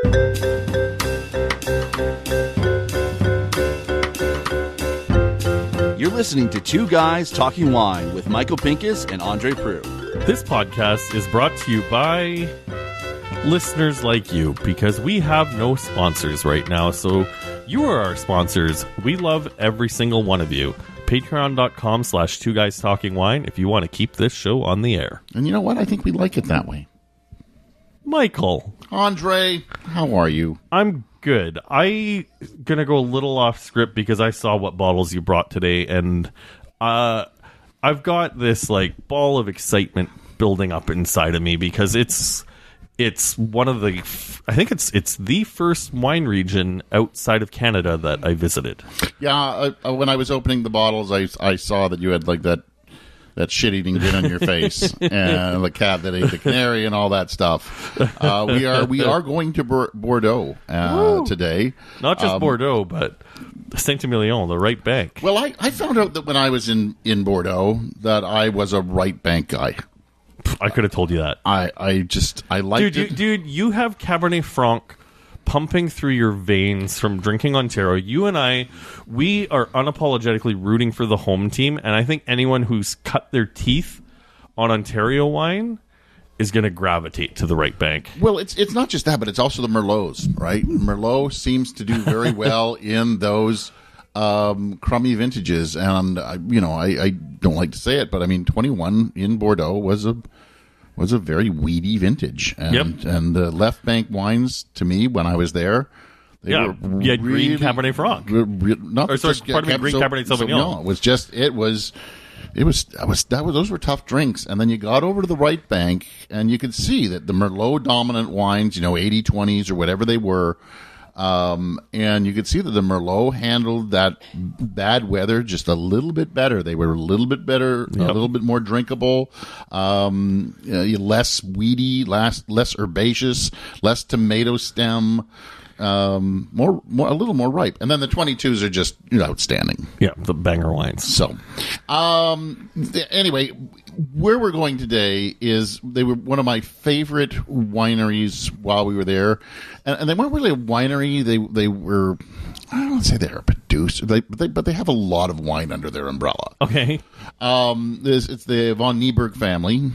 You're listening to Two Guys Talking Wine with Michael Pinkus and Andre Prue. This podcast is brought to you by listeners like you, because we have no sponsors right now, so you are our sponsors. We love every single one of you. Patreon.com/Two Guys Talking Wine if you want to keep this show on the air. And you know what? I think we like it that way. Michael. Andre, how are you? I'm good. I'm going to go a little off script because I saw what bottles you brought today, and I've got this like ball of excitement building up inside of me because it's one of the, I think it's the first wine region outside of Canada that I visited. Yeah, when I was opening the bottles, I saw that you had like that shit-eating grin on your face and the cat that ate the canary and all that stuff. We are going to Bordeaux today. Not just Bordeaux, but Saint-Emilion, the right bank. Well, I found out that when I was in Bordeaux that I was a right bank guy. I could have told you that. I liked it. Dude, you have Cabernet Franc pumping through your veins from drinking Ontario. You and we are unapologetically rooting for the home team, and I think anyone who's cut their teeth on Ontario wine is going to gravitate to the right bank. Well, it's not just that, but it's also the Merlots, right? Merlot seems to do very well in those crummy vintages, and I don't like to say it, but I mean 21 in Bordeaux was a very weedy vintage, and the left bank wines to me when I was there, they were you had green Cabernet Franc, green Cabernet Sauvignon. Those were tough drinks, and then you got over to the right bank, and you could see that the Merlot dominant wines, 80-20s or whatever they were. And you could see that the Merlot handled that bad weather just a little bit better. They were a little bit better, a little bit more drinkable, less weedy, less herbaceous, less tomato stem, a little more ripe. And then the 22s are just outstanding. Yeah, the banger wines. So, anyway, where we're going today is they were one of my favorite wineries while we were there, and they weren't really a winery. They were, I don't want to say they're a producer, but they have a lot of wine under their umbrella. Okay. It's the von Neipperg family,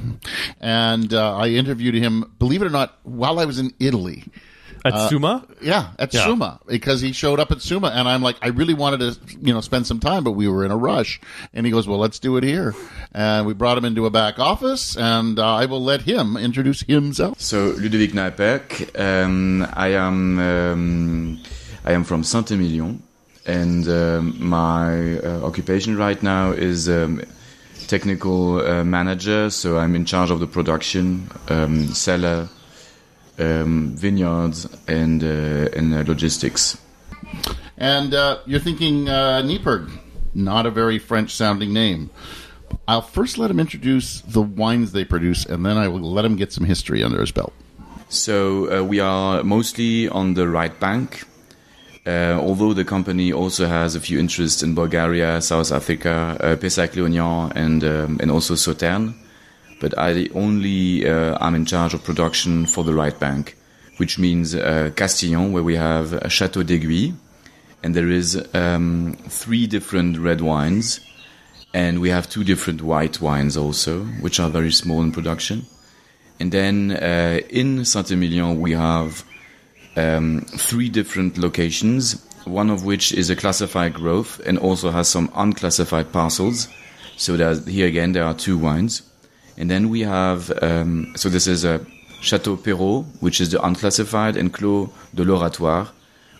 and I interviewed him, believe it or not, while I was in Italy. At Suma? Yeah, Suma, because he showed up at Suma, and I'm like, I really wanted to, spend some time, but we were in a rush. And he goes, well, let's do it here. And we brought him into a back office, and I will let him introduce himself. So, Ludovic von Neipperg, I am from Saint-Emilion, and my occupation right now is technical manager. So I'm in charge of the production, cellar, vineyards, and logistics. And you're thinking Neipperg, not a very French-sounding name. I'll first let him introduce the wines they produce, and then I will let him get some history under his belt. So we are mostly on the right bank, although the company also has a few interests in Bulgaria, South Africa, Pessac-Léognan, and also Sauternes. But I only am in charge of production for the right bank, which means Castillon, where we have a Château d'Aiguille, and there is 3 different red wines, and we have 2 different white wines also, which are very small in production. And then in Saint-Emilion we have 3 different locations, one of which is a classified growth and also has some unclassified parcels. So here again there are 2 wines. And then we have, so this is a Château Perrault, which is the unclassified, and Clos de l'Oratoire,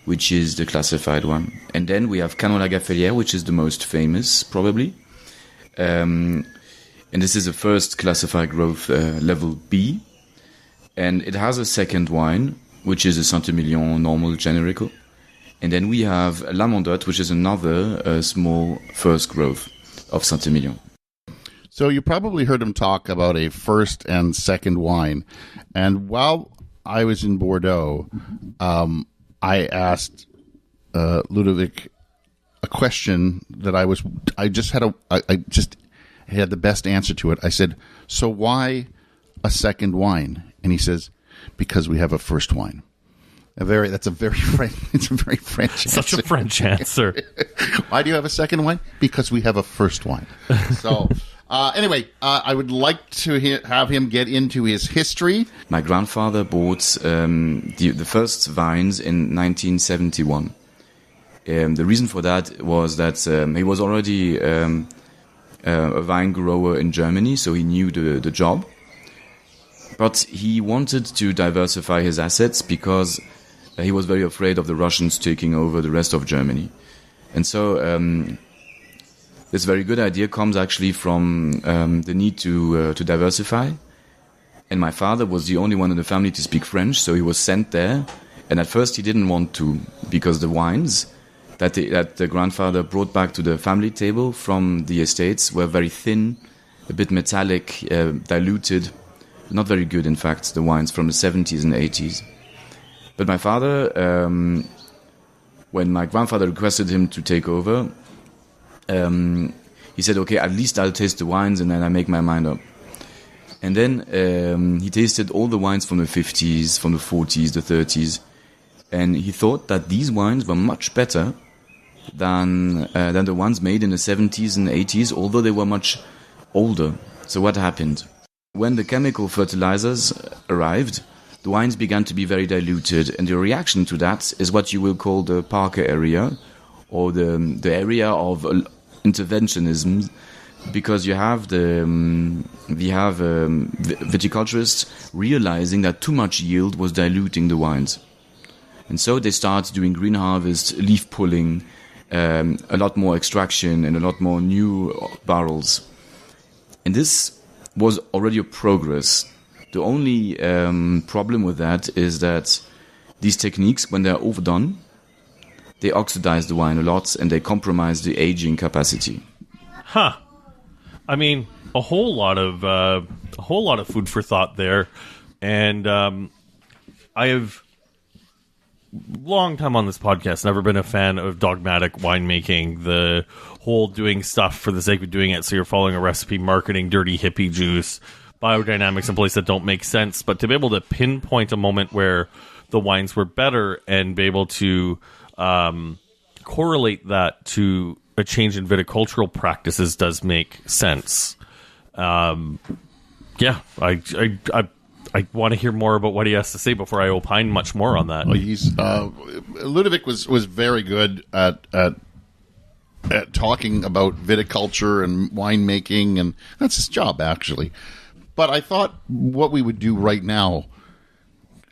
which is the classified one. And then we have Canon-la-Gafelière, which is the most famous, probably. And this is the first classified growth, level B. And it has a second wine, which is a Saint-Emilion normal generical. And then we have La Mondotte, which is another small first growth of Saint-Emilion. So you probably heard him talk about a first and second wine. And while I was in Bordeaux, I asked Ludovic a question that I just had the best answer to it. I said, so why a second wine? And he says, because we have a first wine. That's a very French. It's a very French. Such a French answer. Why do you have a second wine? Because we have a first wine. So, anyway, I would like to have him get into his history. My grandfather bought the first vines in 1971. The reason for that was that he was already a vine grower in Germany, so he knew the job. But he wanted to diversify his assets because he was very afraid of the Russians taking over the rest of Germany. And so this very good idea comes actually from the need to diversify. And my father was the only one in the family to speak French, so he was sent there. And at first he didn't want to, because the wines that the grandfather brought back to the family table from the estates were very thin, a bit metallic, diluted, not very good, in fact, the wines from the 70s and 80s. But my father, when my grandfather requested him to take over, he said, okay, at least I'll taste the wines and then I make my mind up. And then he tasted all the wines from the 50s, from the 40s, the 30s, and he thought that these wines were much better than the ones made in the 70s and 80s, although they were much older. So what happened? When the chemical fertilizers arrived, the wines began to be very diluted, and the reaction to that is what you will call the Parker area, or the area of interventionism, because you have viticulturists realizing that too much yield was diluting the wines. And so they start doing green harvest, leaf pulling, a lot more extraction and a lot more new barrels. And this was already a progress. The only problem with that is that these techniques, when they're overdone, they oxidize the wine a lot and they compromise the aging capacity. Huh. I mean, a whole lot of food for thought there, and I have long time on this podcast never been a fan of dogmatic winemaking. The whole doing stuff for the sake of doing it, so you're following a recipe, marketing dirty hippie juice, biodynamics in place that don't make sense. But to be able to pinpoint a moment where the wines were better and be able to correlate that to a change in viticultural practices does make sense. Yeah, I want to hear more about what he has to say before I opine much more on that. Well, Ludovic was very good at talking about viticulture and winemaking, and that's his job, actually. But I thought what we would do right now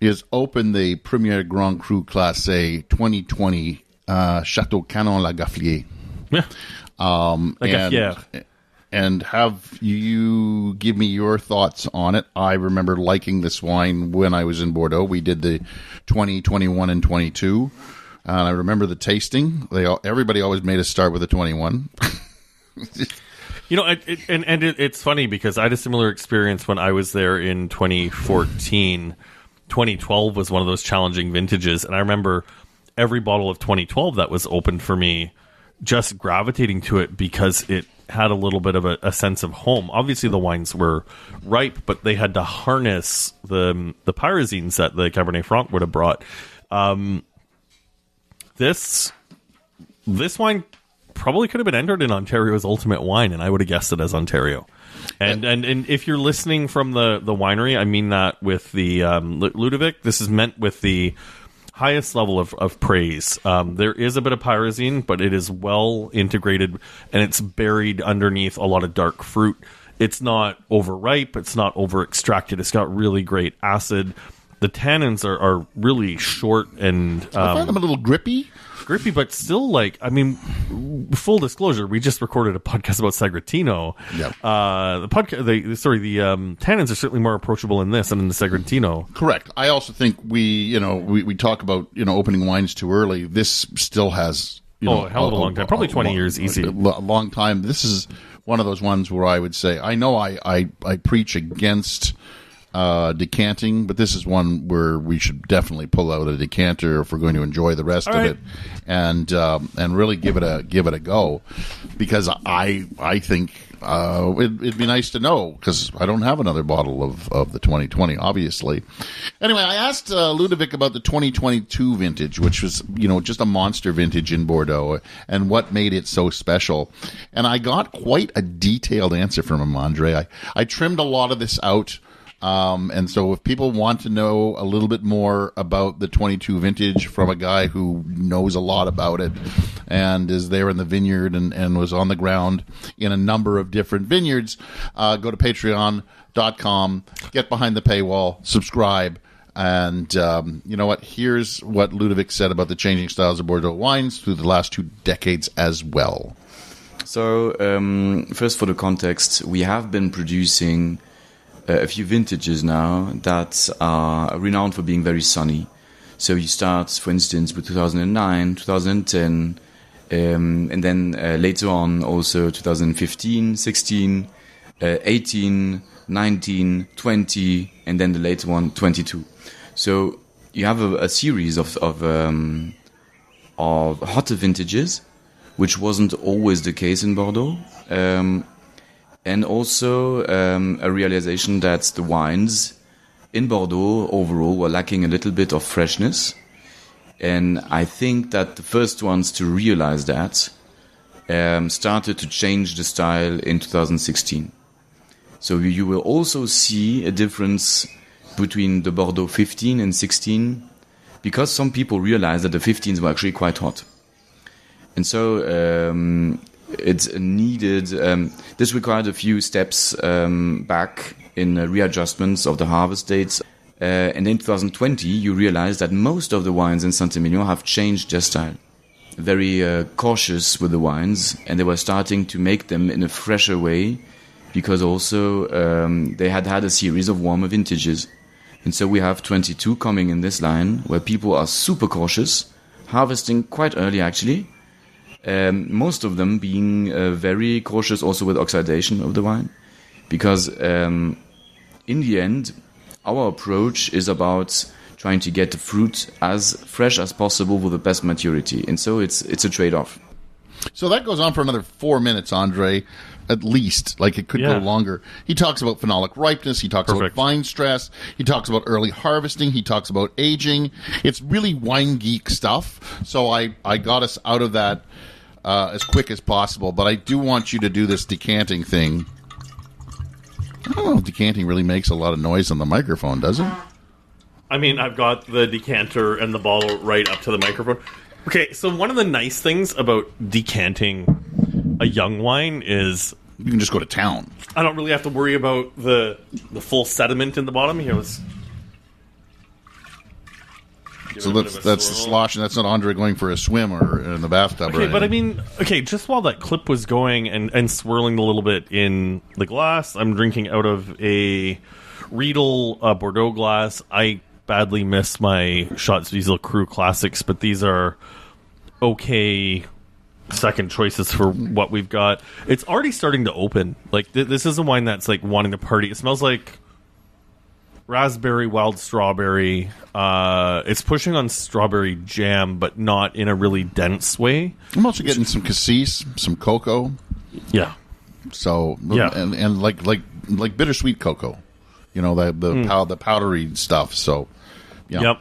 is open the Premier Grand Cru Classé 2020 Chateau Canon La Gafflier. Yeah. And have you give me your thoughts on it. I remember liking this wine when I was in Bordeaux. We did the 20, 21, and 22. And I remember the tasting. Everybody always made us start with the 21. You know, it's funny because I had a similar experience when I was there in 2014. 2012 was one of those challenging vintages, and I remember every bottle of 2012 that was opened for me just gravitating to it because it had a little bit of a sense of home. Obviously, the wines were ripe, but they had to harness the pyrazines that the Cabernet Franc would have brought. This wine probably could have been entered in Ontario's Ultimate Wine, and I would have guessed it as Ontario. And if you're listening from the winery, I mean that with the Ludovic, this is meant with the highest level of praise. There is a bit of pyrazine, but it is well integrated, and it's buried underneath a lot of dark fruit. It's not overripe. It's not over-extracted. It's got really great acid. The tannins are really short and... I find them a little grippy. Grippy, but still, like, I mean, full disclosure, we just recorded a podcast about Sagrantino. Yep. The tannins are certainly more approachable in this than in the Sagrantino. Correct. I also think we talk about, opening wines too early. This still has, a hell of a long time, probably 20 years easy. A long time. This is one of those ones where I would say, I know I preach against decanting, but this is one where we should definitely pull out a decanter if we're going to enjoy the rest of it, and really give it a go, because I think it'd be nice to know, because I don't have another bottle of the 2020, obviously. Anyway, I asked Ludovic about the 2022 vintage, which was just a monster vintage in Bordeaux, and what made it so special. And I got quite a detailed answer from him, Andre. I trimmed a lot of this out. And so if people want to know a little bit more about the 22 vintage from a guy who knows a lot about it and is there in the vineyard and was on the ground in a number of different vineyards, go to patreon.com, get behind the paywall, subscribe. And you know what? Here's what Ludovic said about the changing styles of Bordeaux wines through the last 2 decades as well. So first, for the context, we have been producing a few vintages now that are renowned for being very sunny. So you start, for instance, with 2009, 2010, and then later on also 2015, 16, 18, 19, 20, and then the later one, 22. So you have a series of hotter vintages, which wasn't always the case in Bordeaux. And also a realization that the wines in Bordeaux overall were lacking a little bit of freshness. And I think that the first ones to realize that started to change the style in 2016. So you will also see a difference between the Bordeaux 15 and 16, because some people realized that the 15s were actually quite hot. And so it's needed. This required a few steps back in readjustments of the harvest dates. And in 2020, you realize that most of the wines in Saint-Emilion have changed their style. Very cautious with the wines, and they were starting to make them in a fresher way, because also they had a series of warmer vintages. And so we have 22 coming in this line, where people are super cautious, harvesting quite early actually. Most of them being very cautious also with oxidation of the wine, because in the end, our approach is about trying to get the fruit as fresh as possible with the best maturity, and so it's a trade-off. So that goes on for another 4 minutes, Andre, at least. Like, it could go longer. He talks about phenolic ripeness. He talks about vine stress. He talks about early harvesting. He talks about aging. It's really wine geek stuff. So I got us out of that as quick as possible, but I do want you to do this decanting thing. I don't know if decanting really makes a lot of noise on the microphone, does it? I mean, I've got the decanter and the bottle right up to the microphone. Okay, so one of the nice things about decanting a young wine is you can just go to town. I don't really have to worry about the full sediment in the bottom. Here, let's... So that's the slosh, and that's not Andre going for a swim or in the bathtub. Okay, but I mean, just while that clip was going and swirling a little bit in the glass, I'm drinking out of a Riedel Bordeaux glass. I badly missed my Schatz Wiesel Cru Classics, but these are okay second choices for what we've got. It's already starting to open. Like, this is a wine that's like wanting to party. It smells like raspberry, wild strawberry. It's pushing on strawberry jam, but not in a really dense way. I'm also getting some cassis, some cocoa. Yeah. So and like bittersweet cocoa, the powdery stuff. So yeah. Yep.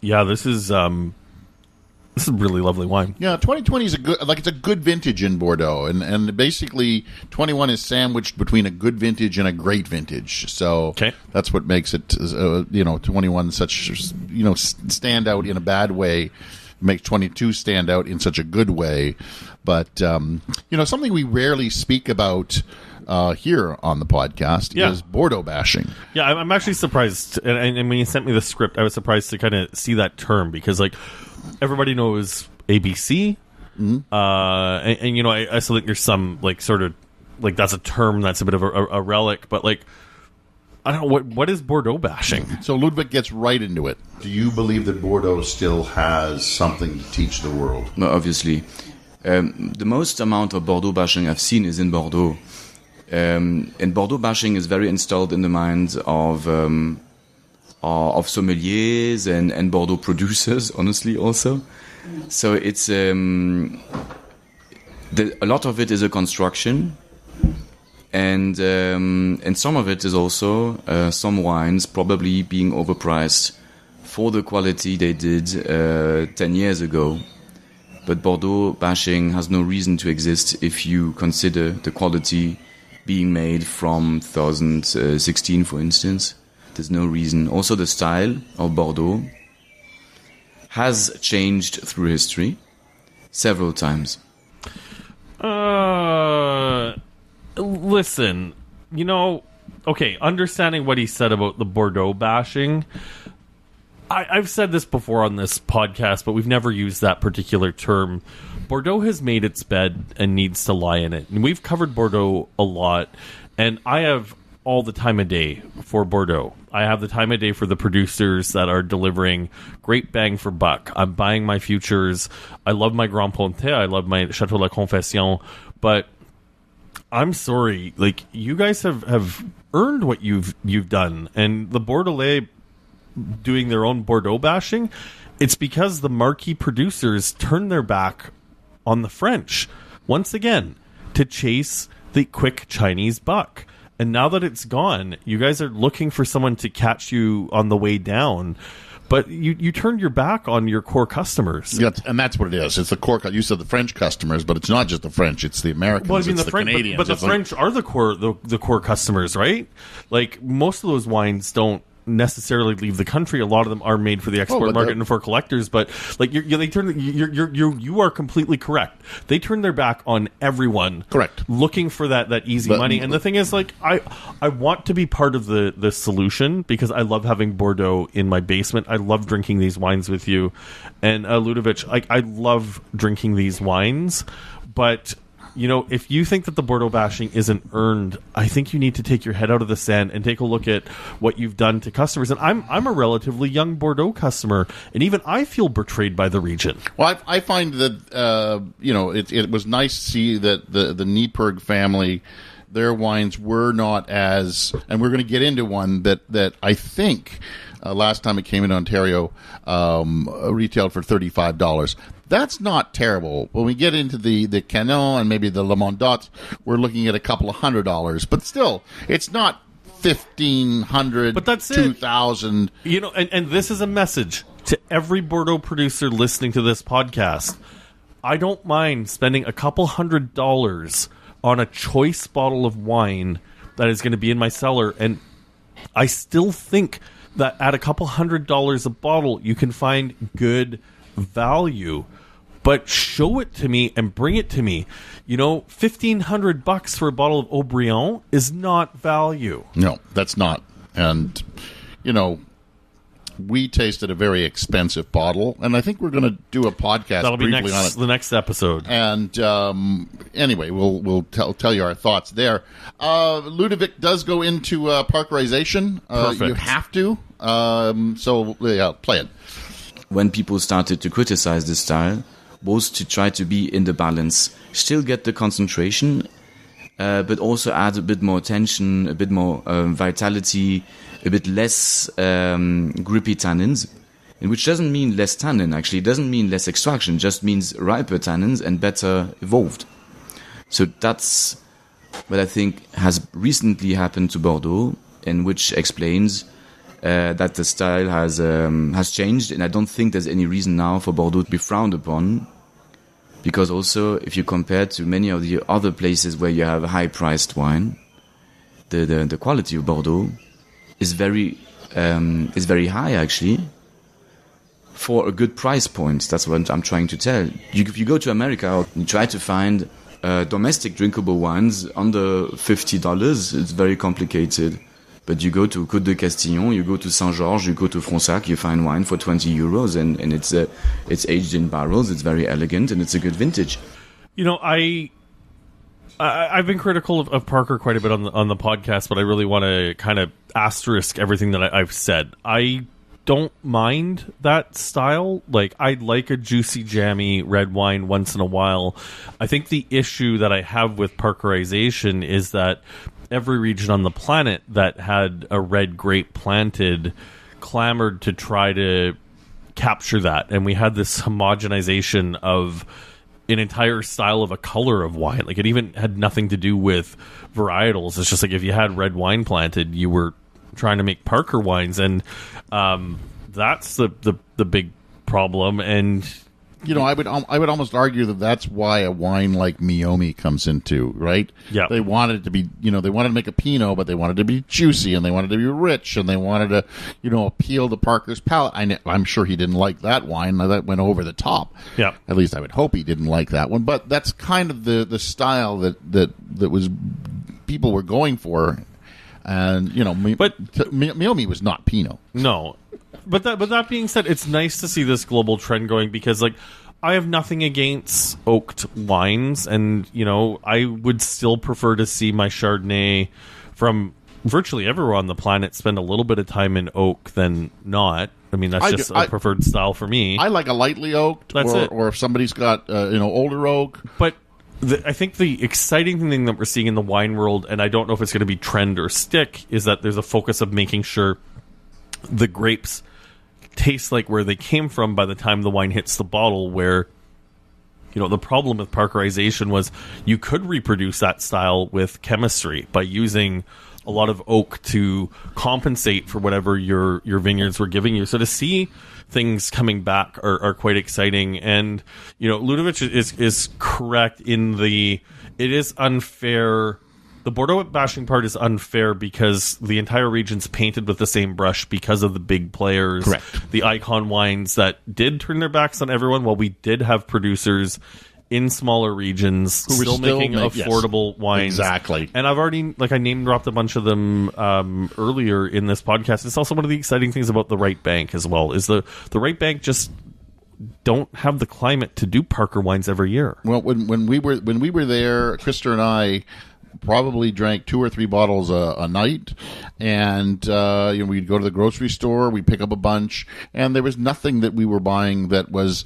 Yeah, this is a really lovely wine. Yeah, 2020 is it's a good vintage in Bordeaux, and basically 21 is sandwiched between a good vintage and a great vintage. So that's what makes it 21 such stand out in a bad way. Makes 22 stand out in such a good way. But something we rarely speak about here on the podcast is Bordeaux bashing. Yeah, I'm actually surprised, and when you sent me the script, I was surprised to kind of see that term, because like everybody knows ABC, and I still think there's some like sort of like that's a term that's a bit of a relic, but like I don't know what is Bordeaux bashing. So Ludwig gets right into it. Do you believe that Bordeaux still has something to teach the world? No, obviously. The most amount of Bordeaux bashing I've seen is in Bordeaux. And Bordeaux bashing is very installed in the minds of sommeliers and Bordeaux producers, honestly, also. So it's a lot of it is a construction, and some of it is also some wines probably being overpriced for the quality they did 10 years ago. But Bordeaux bashing has no reason to exist if you consider the quality being made from 2016, for instance. There's no reason. Also, the style of Bordeaux has changed through history several times. Listen, okay, understanding what he said about the Bordeaux bashing, I've said this before on this podcast, but we've never used that particular term. Bordeaux has made its bed and needs to lie in it. And we've covered Bordeaux a lot, and I have all the time of day for Bordeaux. I have the time of day for the producers that are delivering great bang for buck. I'm buying my futures. I love my Grand Pontet. I love my Chateau La Confession. But I'm sorry, like, you guys have earned what you've done. And the Bordelais doing their own Bordeaux bashing, it's because the marquee producers turned their back on the French once again to chase the quick Chinese buck. And now that it's gone, you guys are looking for someone to catch you on the way down. But you turned your back on your core customers. Yeah, and that's what it is. It's the core. You said the French customers, but it's not just the French. It's the Americans. Well, I mean, it's the Canadians. but the French are the core customers, right? Like, most of those wines don't necessarily leave the country. A lot of them are made for the export market and for collectors. But like, you are completely correct. They turn their back on everyone. Correct. Looking for that easy money. And the thing is, like, I want to be part of the solution because I love having Bordeaux in my basement. I love drinking these wines with you, and Ludovic, I love drinking these wines, but if you think that the Bordeaux bashing isn't earned, I think you need to take your head out of the sand and take a look at what you've done to customers. And I'm a relatively young Bordeaux customer, and even I feel betrayed by the region. Well, I find that it was nice to see that the Neipperg family, their wines were not as, and we're going to get into one that I think last time it came in Ontario retailed for $35. That's not terrible. When we get into the Canon and maybe the Le Mondot, we're looking at a couple of $100. But still, it's not $1,500, but that's $2,000. And this is a message to every Bordeaux producer listening to this podcast. I don't mind spending a couple $100 on a choice bottle of wine that is going to be in my cellar, and I still think that at a couple $100 a bottle, you can find good value. But show it to me and bring it to me. $1,500 for a bottle of Haut-Brion is not value. No, that's not. And we tasted a very expensive bottle, and I think we're going to do a podcast That'll briefly be on it. The next episode. And anyway, we'll tell you our thoughts there. Ludovic does go into parkerization. Perfect. You have to. So play it. When people started to criticize this style, was to try to be in the balance, still get the concentration, but also add a bit more tension, a bit more vitality, a bit less grippy tannins, which doesn't mean less tannin, actually. It doesn't mean less extraction, just means riper tannins and better evolved. So that's what I think has recently happened to Bordeaux, and which explains that the style has changed, and I don't think there's any reason now for Bordeaux to be frowned upon, because also if you compare to many of the other places where you have a high-priced wine, the quality of Bordeaux is very high actually for a good price point. That's what I'm trying to tell. If you go to America, you try to find domestic drinkable wines under $50. It's very complicated. But you go to Côte de Castillon, you go to Saint-Georges, you go to Fronsac, you find wine for €20, and it's aged in barrels. It's very elegant, and it's a good vintage. I've been critical of Parker quite a bit on the podcast, but I really want to kind of asterisk everything that I've said. I don't mind that style. Like, I like a juicy, jammy red wine once in a while. I think the issue that I have with Parkerization is that every region on the planet that had a red grape planted clamored to try to capture that. And we had this homogenization of an entire style of a color of wine. Like, it even had nothing to do with varietals. It's just like if you had red wine planted, you were trying to make Parker wines, and that's the big problem. And you know, I would almost argue that that's why a wine like Meiomi comes into, right? Yeah. They wanted it to be, you know, they wanted to make a Pinot, but they wanted it to be juicy, and they wanted it to be rich, and they wanted to, you know, appeal to Parker's palate. I'm sure he didn't like that wine. That went over the top. Yeah. At least I would hope he didn't like that one. But that's kind of the style that was people were going for. And, you know, Meiomi was not Pinot. No. But that being said, it's nice to see this global trend going, because, like, I have nothing against oaked wines, and, you know, I would still prefer to see my Chardonnay from virtually everywhere on the planet spend a little bit of time in oak than not. I mean, that's just a preferred style for me. I like a lightly oaked, or if somebody's got, older oak. But I think the exciting thing that we're seeing in the wine world, and I don't know if it's going to be trend or stick, is that there's a focus of making sure the grapes taste like where they came from by the time the wine hits the bottle, where, you know, the problem with Parkerization was you could reproduce that style with chemistry by using a lot of oak to compensate for whatever your vineyards were giving you. So to see things coming back are quite exciting. And, you know, Ludovic is correct in it is unfair. The Bordeaux bashing part is unfair because the entire region's painted with the same brush because of the big players. Correct. The icon wines that did turn their backs on everyone, while we did have producers in smaller regions who were still making affordable wines. Exactly. And I've already, like, I name dropped a bunch of them earlier in this podcast. It's also one of the exciting things about the right bank as well, is the right bank just don't have the climate to do Parker wines every year. Well, when we were there, Krista and I probably drank 2 or 3 bottles a night, and we'd go to the grocery store, we'd pick up a bunch, and there was nothing that we were buying that was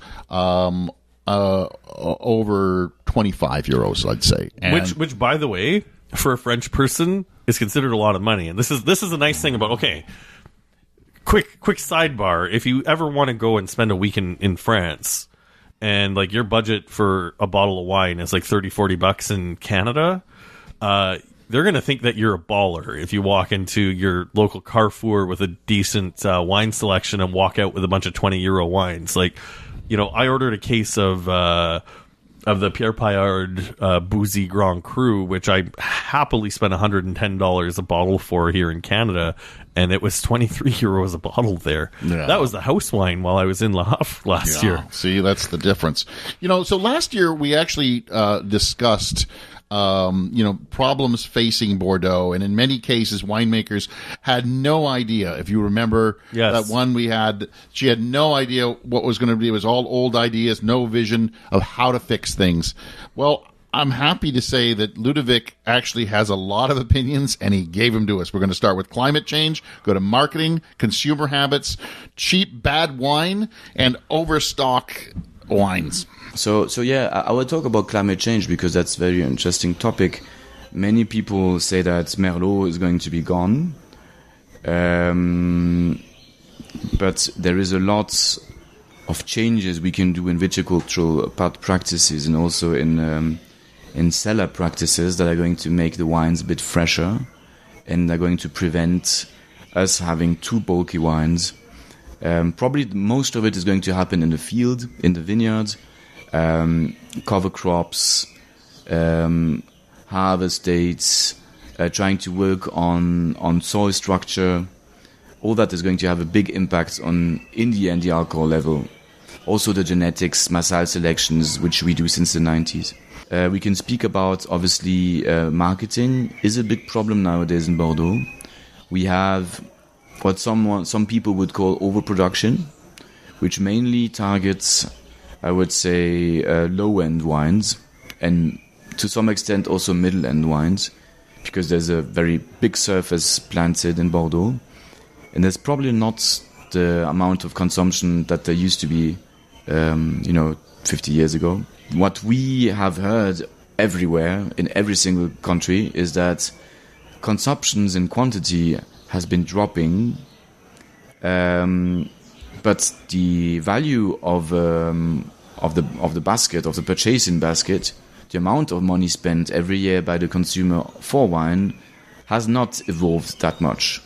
over 25 euros, I'd say. And which, by the way, for a French person, is considered a lot of money. And this is a nice thing about, okay, quick sidebar. If you ever want to go and spend a week in France, and, like, your budget for a bottle of wine is like $30-40 in Canada, they're going to think that you're a baller if you walk into your local Carrefour with a decent wine selection and walk out with a bunch of 20 euro wines. Like, you know, I ordered a case of the Pierre Paillard Boozy Grand Cru, which I happily spent $110 a bottle for here in Canada, and it was 23 euros a bottle there. Yeah. That was the house wine while I was in Le Havre last year. See, that's the difference. You know, so last year we actually discussed problems facing Bordeaux, and in many cases, winemakers had no idea. If you remember that one we had, she had no idea what was going to be. It was all old ideas, no vision of how to fix things. Well, I'm happy to say that Ludovic actually has a lot of opinions, and he gave them to us. We're going to start with climate change, go to marketing, consumer habits, cheap, bad wine, and overstock wines. So yeah, I will talk about climate change because that's a very interesting topic. Many people say that Merlot is going to be gone, but there is a lot of changes we can do in viticultural practices and also in cellar practices that are going to make the wines a bit fresher and are going to prevent us having too bulky wines. Probably most of it is going to happen in the field, in the vineyard. Cover crops, harvest dates, trying to work on soil structure. All that is going to have a big impact on, in the end, the alcohol level. Also the genetics, Massal selections, which we do since the 90s. We can speak about, obviously, marketing is a big problem nowadays in Bordeaux. We have what some people would call overproduction, which mainly targets, I would say, low-end wines, and to some extent also middle-end wines, because there's a very big surface planted in Bordeaux, and there's probably not the amount of consumption that there used to be, 50 years ago. What we have heard everywhere, in every single country, is that consumptions in quantity has been dropping, but the value of the basket, of the purchasing basket, the amount of money spent every year by the consumer for wine has not evolved that much.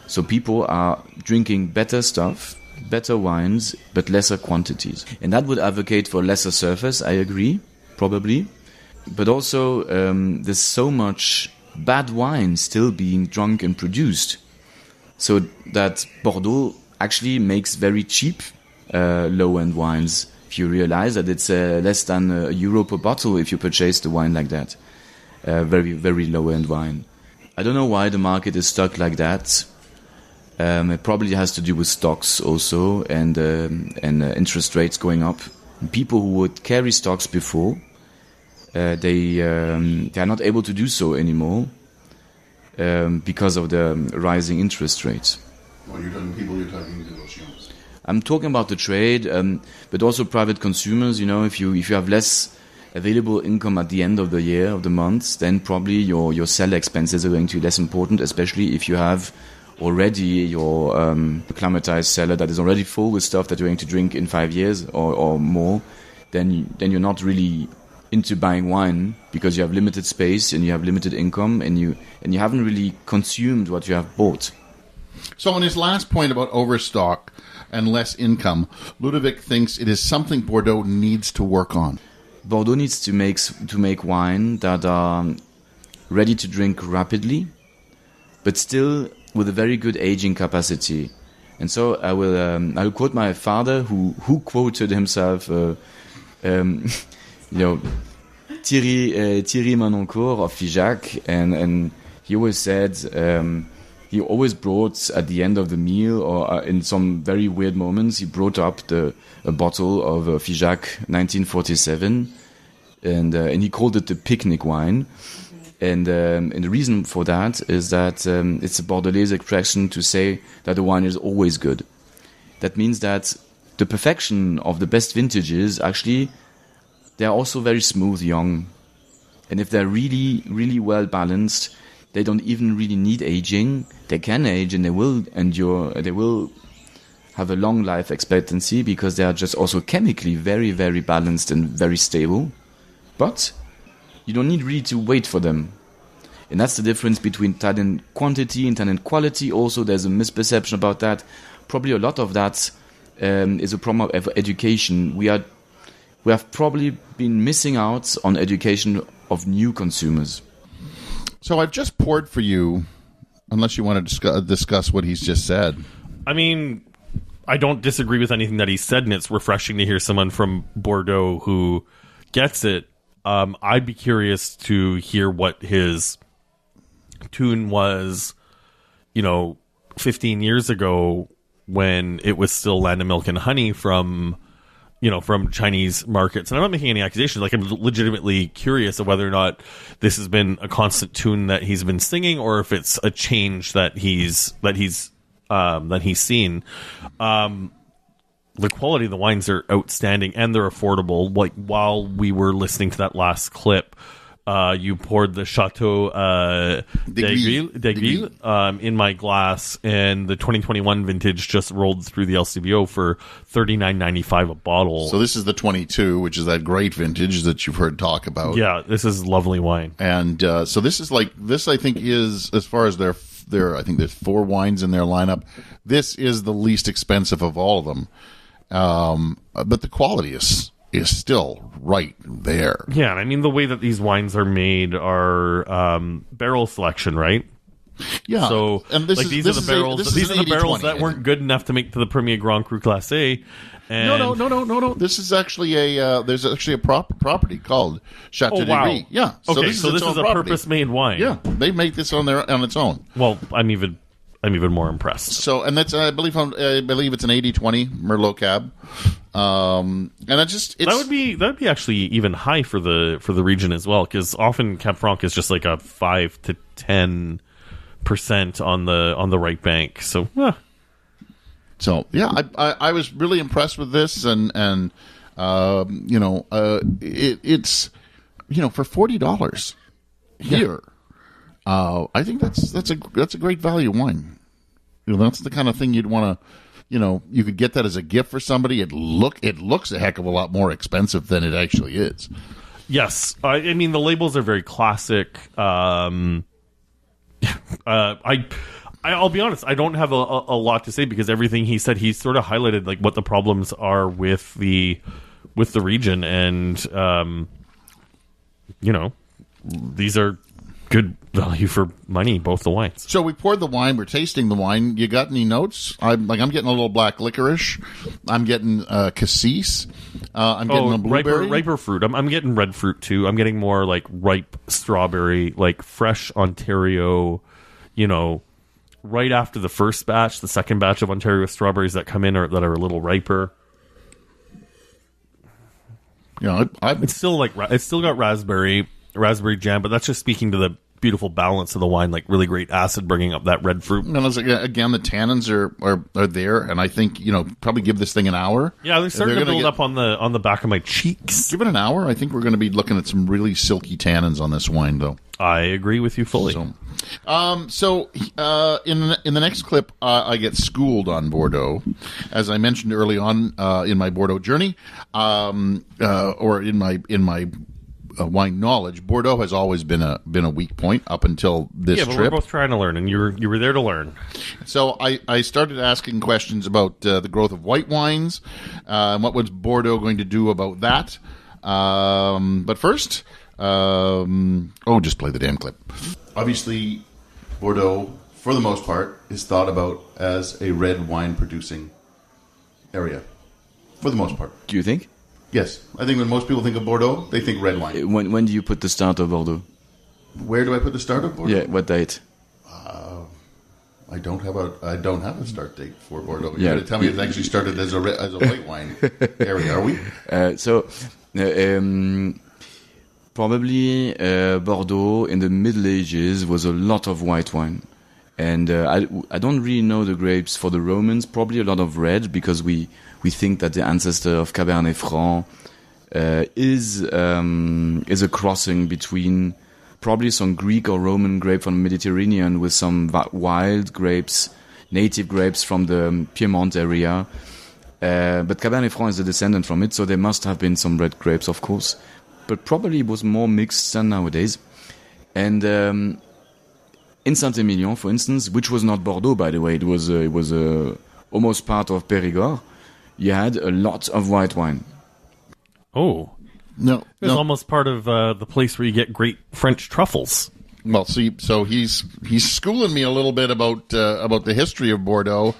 So people are drinking better stuff, better wines, but lesser quantities. And that would advocate for lesser surface, I agree, probably. But also, there's so much bad wine still being drunk and produced. So that Bordeaux actually makes very cheap low-end wines. If you realize that it's less than €1 per bottle if you purchase the wine like that. Very, very low-end wine. I don't know why the market is stuck like that. It probably has to do with stocks also and interest rates going up. People who would carry stocks before, they are not able to do so anymore because of the rising interest rates. Well, you're talking negotiations. I'm talking about the trade, but also private consumers. If you have less available income at the end of the year, of the month, then probably your sell expenses are going to be less important, especially if you have already your acclimatized cellar that is already full with stuff that you're going to drink in 5 years or more. Then you're not really into buying wine because you have limited space and you have limited income and you haven't really consumed what you have bought. So on his last point about overstock and less income, Ludovic thinks it is something Bordeaux needs to work on. Bordeaux needs to make wine that are ready to drink rapidly, but still with a very good aging capacity. And so I will quote my father, who quoted himself, Thierry Manoncourt of Figeac, and he always said he always brought at the end of the meal or in some very weird moments, he brought up a bottle of Figeac 1947, and he called it the picnic wine. And the reason for that is that it's a Bordelaise expression to say that the wine is always good. That means that the perfection of the best vintages, actually, they're also very smooth, young. And if they're really, really well balanced, they don't even really need aging. They can age and they will endure, they will have a long life expectancy because they are just also chemically very, very balanced and very stable. But you don't need really to wait for them. And that's the difference between tannin quantity and tannin quality. Also, there's a misperception about that. Probably a lot of that is a problem of education. We have probably been missing out on education of new consumers. So I've just poured for you, unless you want to discuss what he's just said. I mean, I don't disagree with anything that he said, and it's refreshing to hear someone from Bordeaux who gets it. I'd be curious to hear what his tune was, 15 years ago when it was still Land of Milk and Honey from Chinese markets. And I'm not making any accusations. Like, I'm legitimately curious of whether or not this has been a constant tune that he's been singing, or if it's a change that he's seen. The quality of the wines are outstanding and they're affordable. Like, while we were listening to that last clip, you poured the Chateau d'Aiguille in my glass, and the 2021 vintage just rolled through the LCBO for $39.95 a bottle. So this is the 22, which is that great vintage that you've heard talk about. Yeah, this is lovely wine. And so this is I think is, as far as their I think there's 4 wines in their lineup. This is the least expensive of all of them. But the quality is still right there. Yeah, and I mean, the way that these wines are made are barrel selection, right? Yeah. So, and these are the barrels that weren't good enough to make to the Premier Grand Cru Classé. And No. This is actually there's actually a property called Chateau d'Aiguille. Yeah. So this is a purpose-made wine. Yeah, they make this on its own. Well, I'm even more impressed. So, and that's I believe it's an 80-20 Merlot cab, and that would be actually even high for the region as well, because often Cab Franc is just like a 5 to 10% on the right bank. So, So yeah, I was really impressed with this, and it's for $40 here. I think that's a great value wine. That's the kind of thing you'd want to. You could get that as a gift for somebody. It looks a heck of a lot more expensive than it actually is. Yes, I mean the labels are very classic. I'll be honest, I don't have a lot to say because everything he said, he sort of highlighted like what the problems are with the region, and these are good value for money, both the wines. So we poured the wine. We're tasting the wine. You got any notes? I'm getting a little black licorice. I'm getting cassis. I'm getting a blueberry. Riper fruit. I'm getting red fruit too. I'm getting more like ripe strawberry, like fresh Ontario. Right after the first batch, the second batch of Ontario strawberries that come in that are a little riper. It's still got raspberry jam, but that's just speaking to the beautiful balance of the wine, like really great acid bringing up that red fruit. And again, the tannins are there, and I think probably give this thing an hour. Yeah, they're starting to build up on the back of my cheeks. Give it an hour. I think we're going to be looking at some really silky tannins on this wine, though. I agree with you fully. So in the next clip, I get schooled on Bordeaux, as I mentioned early on in my Bordeaux journey, or in my wine knowledge. Bordeaux has always been a weak point up until this trip. Yeah, but we're both trying to learn, and you were there to learn. So I started asking questions about the growth of white wines, and what was Bordeaux going to do about that. But first, just play the damn clip. Obviously, Bordeaux, for the most part, is thought about as a red wine producing area. For the most part. Do you think? Yes. I think when most people think of Bordeaux, they think red wine. When do you put the start of Bordeaux? Where do I put the start of Bordeaux? Yeah, what date? I don't have a start date for Bordeaux. You're going to tell me it actually started as a white wine area, are we? Probably Bordeaux in the Middle Ages was a lot of white wine. And I don't really know the grapes for the Romans, probably a lot of red, because we think that the ancestor of Cabernet Franc is a crossing between probably some Greek or Roman grape from the Mediterranean with some wild grapes, native grapes from the Piedmont area. But Cabernet Franc is a descendant from it, so there must have been some red grapes, of course. But probably it was more mixed than nowadays. And in Saint-Emilion, for instance, which was not Bordeaux, by the way, it was almost part of Périgord, you had a lot of white wine. Oh. No. It's almost part of the place where you get great French truffles. Well, see, so he's schooling me a little bit about the history of Bordeaux.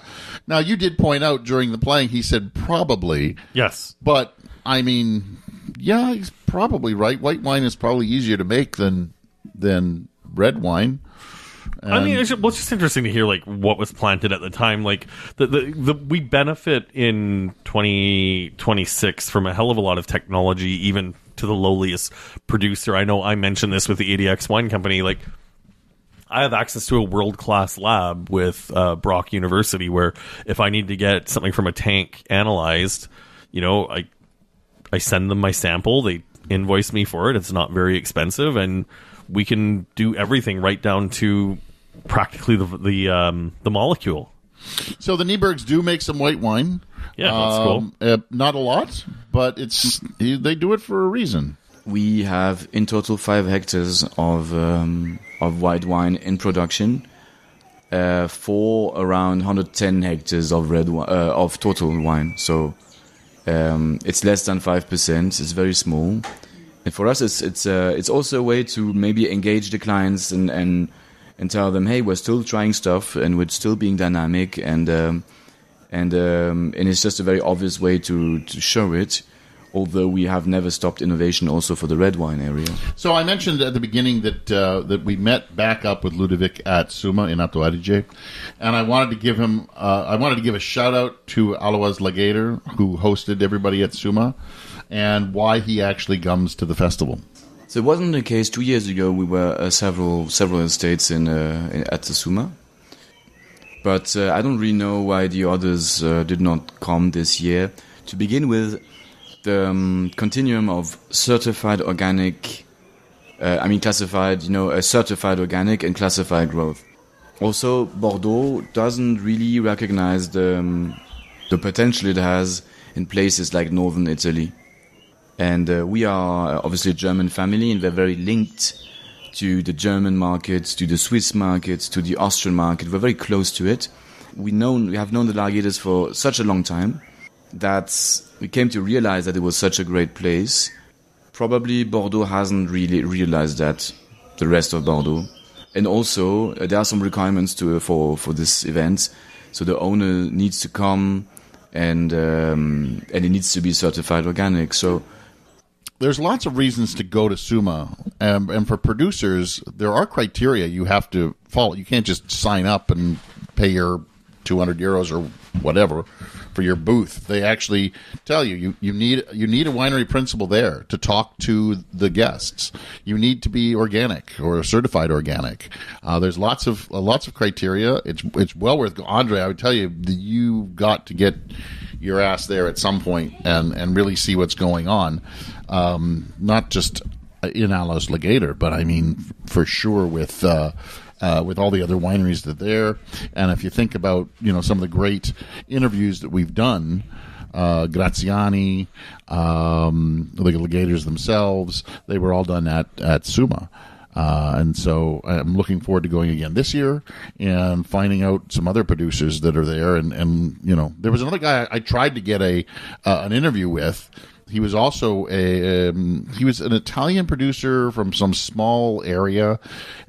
Now, you did point out during the playing, he said probably. Yes. But, I mean, yeah, he's probably right. White wine is probably easier to make than red wine. And I mean, it's just interesting to hear like what was planted at the time. Like we benefit in 2026 from a hell of a lot of technology, even to the lowliest producer. I know I mentioned this with the ADX Wine Company. Like, I have access to a world-class lab with Brock University, where if I need to get something from a tank analyzed, I send them my sample. They invoice me for it. It's not very expensive, and we can do everything right down to practically the molecule. So the Neippergs do make some white wine. Yeah, that's cool. Not a lot, but they do it for a reason. We have in total 5 hectares of white wine in production, for around 110 hectares of of total wine. So it's less than 5%. It's very small. And for us, it's also a way to maybe engage the clients and tell them, hey, we're still trying stuff and we're still being dynamic, and it's just a very obvious way to show it. Although we have never stopped innovation also for the red wine area. So I mentioned at the beginning that we met back up with Ludovic at Suma in Alto Adige, and I wanted to give him a shout out to Alois Lagater, who hosted everybody at Suma, and why he actually comes to the festival. So it wasn't the case 2 years ago. We were several estates at the Suma, But I don't really know why the others did not come this year. To begin with, the continuum of certified organic, classified, certified organic and classified growth. Also, Bordeaux doesn't really recognize the potential it has in places like northern Italy. And we are obviously a German family, and we're very linked to the German markets, to the Swiss markets, to the Austrian market. We're very close to it. We have known the Largators for such a long time that we came to realize that it was such a great place. Probably Bordeaux hasn't really realized that, the rest of Bordeaux. And also, there are some requirements for this event. So the owner needs to come, and it needs to be certified organic. So there's lots of reasons to go to SUMA, and for producers, there are criteria you have to follow. You can't just sign up and pay your 200 euros or whatever for your booth. They actually tell you need a winery principal there to talk to the guests. You need to be organic or certified organic. There's lots of criteria. It's well worth. Andre, I would tell you that you got to get your ass there at some point and really see what's going on. Not just in Alos Legator, but I mean for sure with all the other wineries that are there. And if you think about, some of the great interviews that we've done, Graziani, the Legators themselves, they were all done at SUMA. And so I'm looking forward to going again this year and finding out some other producers that are there. And there was another guy I tried to get an interview with. He was also he was an Italian producer from some small area,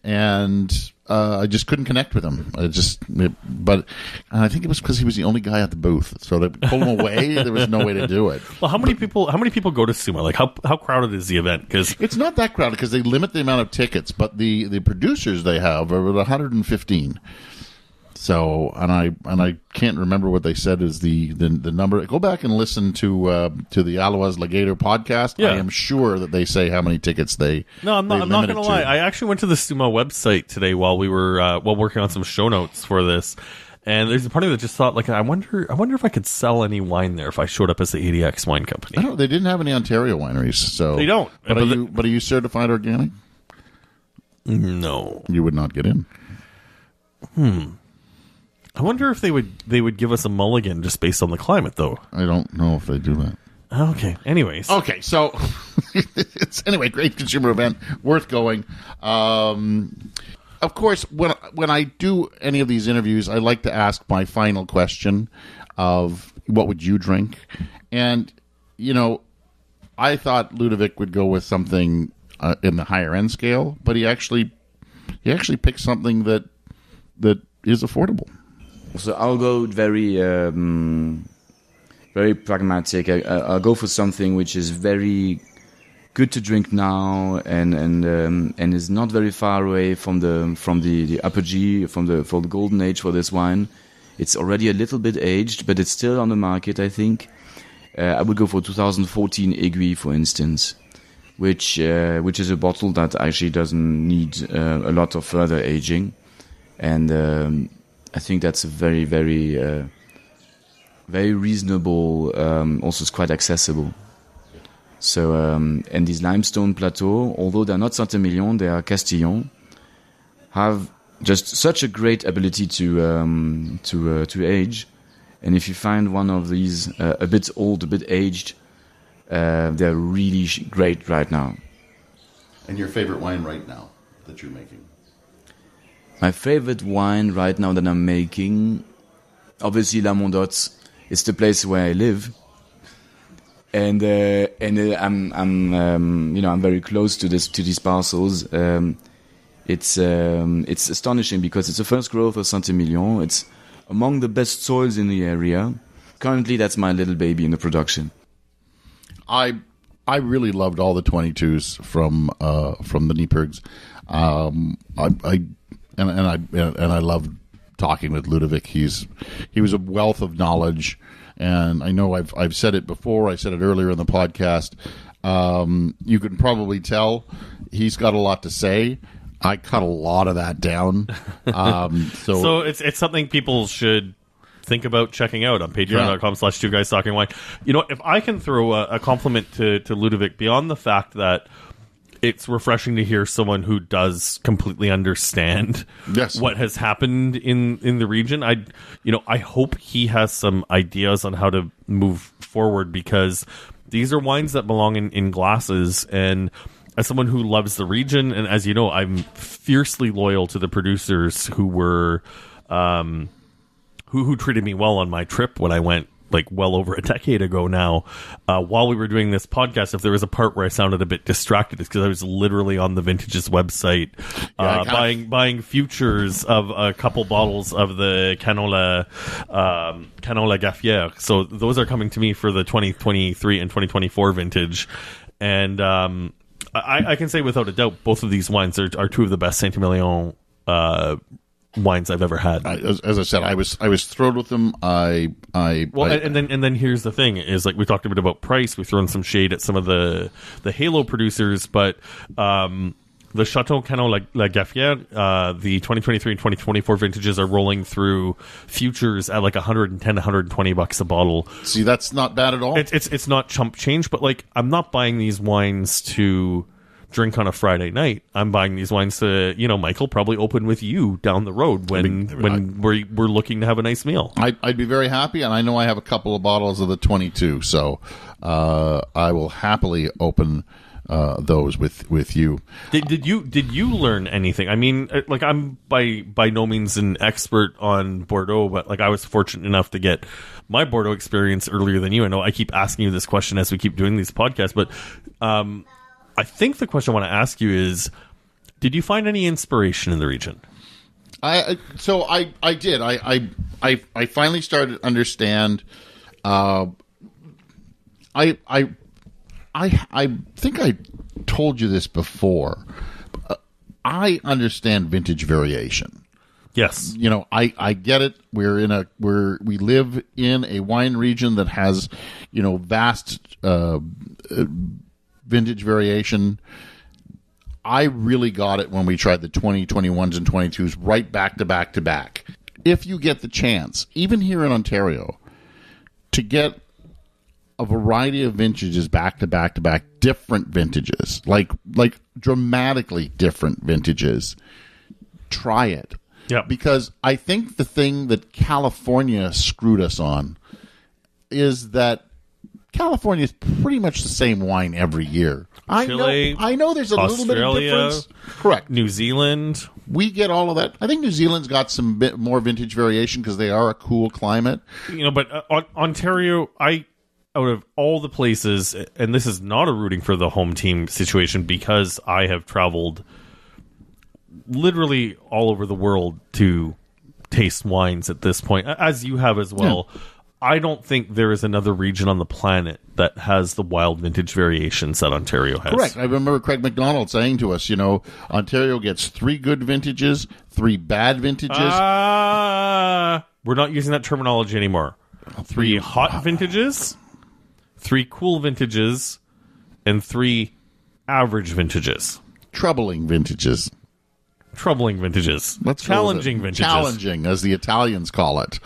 and I just couldn't connect with him. But I think it was because he was the only guy at the booth. So to pull him away, there was no way to do it. Well, how many people go to SUMA? Like how crowded is the event? Because it's not that crowded because they limit the amount of tickets, but the producers they have are about 115. So and I can't remember what they said is the number. Go back and listen to the Alois Legator podcast. Yeah. I am sure that they say how many tickets they. No, I'm not going to lie. I actually went to the SUMA website today while we were working on some show notes for this, and there's a part of me that just thought, like, I wonder if I could sell any wine there if I showed up as the ADX wine company. They didn't have any Ontario wineries, so they don't. But are you certified organic? No, you would not get in. I wonder if they would give us a mulligan just based on the climate, though. I don't know if they do that. Okay. Anyways. Okay, so it's great consumer event, worth going. Of course, when I do any of these interviews, I like to ask my final question of what would you drink? And I thought Ludovic would go with something in the higher end scale, but he actually picked something that is affordable. So I'll go very very pragmatic. I'll go for something which is very good to drink now and is not very far away from the apogee, for the golden age for this wine. It's already a little bit aged, but it's still on the market, I think. I would go for 2014 Aiguille, for instance, which is a bottle that actually doesn't need a lot of further aging, and I think that's a very, very, very reasonable. Also, it's quite accessible. So, and these limestone plateaux, although they're not Saint-Emilion, they are Castillon, have just such a great ability to age. And if you find one of these a bit old, a bit aged, they're really great right now. And your favorite wine right now that you're making? My favorite wine right now that I'm making, obviously La Mondotte. It's the place where I live, and I'm very close to these parcels. It's astonishing because it's the first growth of Saint-Emilion. It's among the best soils in the area. Currently, that's my little baby in the production. I really loved all the 22s from the Neippergs. I loved talking with Ludovic. He was a wealth of knowledge, and I know I've said it before. I said it earlier in the podcast. You can probably tell he's got a lot to say. I cut a lot of that down. So it's something people should think about checking out on patreon.com/2guys talking wine. You know, if I can throw a compliment to Ludovic beyond the fact that it's refreshing to hear someone who does completely understand what has happened in the region. I hope he has some ideas on how to move forward, because these are wines that belong in glasses. And as someone who loves the region, and as you know, I'm fiercely loyal to the producers who were who treated me well on my trip when I went, like, well over a decade ago now. While we were doing this podcast, if there was a part where I sounded a bit distracted, it's because I was literally on the Vintages website buying futures of a couple bottles of the Canola Gaffière. So those are coming to me for the 2023 and 2024 vintage. And I can say without a doubt, both of these wines are two of the best Saint-Emilion wines I've ever had. As I said, I was thrilled with them. And then here's the thing: is, like, we talked a bit about price. We threw in some shade at some of the Halo producers, but the Chateau Canon La Gaffière, the 2023 and 2024 vintages are rolling through futures at like $110, $120 a bottle. See, that's not bad at all. It's not chump change, but, like, I'm not buying these wines to drink on a Friday night. I'm buying these wines to, Michael, probably open with you down the road when we're looking to have a nice meal. I'd be very happy, and I know I have a couple of bottles of the 22, so I will happily open those with you. Did you learn anything? I mean, like, I'm by no means an expert on Bordeaux, but, like, I was fortunate enough to get my Bordeaux experience earlier than you. I know I keep asking you this question as we keep doing these podcasts, but I think the question I want to ask you is, did you find any inspiration in the region? I did. I finally started to understand. I think I told you this before. I understand vintage variation. Yes. I get it. We live in a wine region that has, vast vintage variation. I really got it when we tried the 2021s and 22s right back to back to back. If you get the chance, even here in Ontario, to get a variety of vintages back to back to back, different vintages, like dramatically different vintages, try it. Yeah. Because I think the thing that California screwed us on is that California is pretty much the same wine every year. Chile, I know there's a little bit of difference. Correct. New Zealand. We get all of that. I think New Zealand's got some bit more vintage variation because they are a cool climate. But Ontario, out of all the places, and this is not a rooting for the home team situation, because I have traveled literally all over the world to taste wines at this point, as you have as well. Yeah. I don't think there is another region on the planet that has the wild vintage variations that Ontario has. Correct. I remember Craig McDonald saying to us, Ontario gets 3 good vintages, 3 bad vintages. We're not using that terminology anymore. 3 hot vintages, 3 cool vintages, and 3 average vintages. Troubling vintages. Challenging vintages. Challenging, as the Italians call it.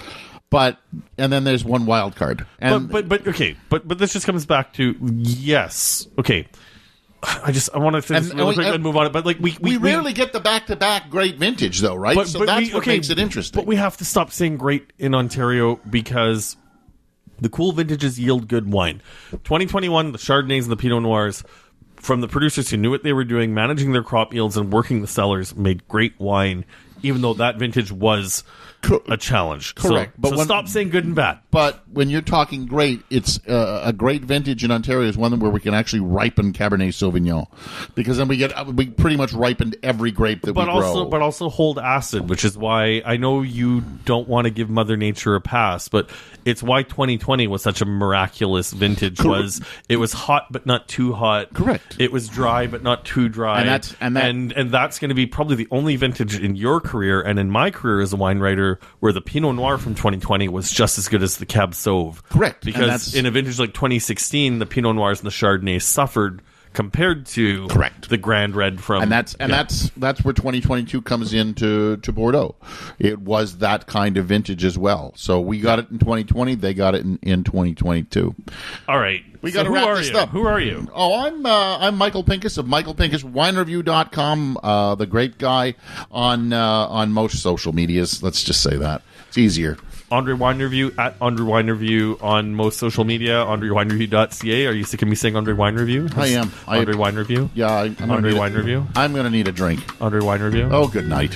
And then there's one wild card. And but this just comes back to, yes, okay. I want to finish really quick and move on. But, like, we rarely get the back-to-back great vintage, though, right? But that's what makes it interesting. But we have to stop saying great in Ontario, because the cool vintages yield good wine. 2021, the Chardonnays and the Pinot Noirs, from the producers who knew what they were doing, managing their crop yields and working the cellars, made great wine, even though that vintage was a challenge. Correct. So stop saying good and bad. But when you're talking great, it's a great vintage in Ontario is one where we can actually ripen Cabernet Sauvignon, because then we pretty much ripened every grape that we grow. But also hold acid, which is why I know you don't want to give Mother Nature a pass, but it's why 2020 was such a miraculous vintage. It was hot but not too hot. Correct. It was dry but not too dry. And that's going to be probably the only vintage in your career and in my career as a wine writer where the Pinot Noir from 2020 was just as good as the Cab Sauv. Correct. Because in a vintage like 2016, the Pinot Noirs and the Chardonnays suffered compared to Correct. the Grand Red from And that's where 2022 comes into Bordeaux. It was that kind of vintage as well. So we got it in 2020. They got it in 2022. All right. We got to wrap this up. Who are you? Oh, I'm Michael Pinkus of michaelpincuswinereview.com. The great guy on most social medias. Let's just say that it's easier. Andre Wine Review at Andre Wine Review on most social media. AndreWineReview.ca. Are you sick of me saying Andre Wine Review? I am. Andre Wine Review. Yeah, Andre Wine Review. I'm going to need a drink. Andre Wine Review. Oh, good night.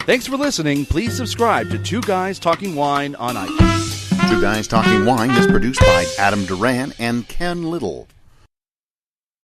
Thanks for listening. Please subscribe to Two Guys Talking Wine on iTunes. Two Guys Talking Wine is produced by Adam Duran and Ken Little.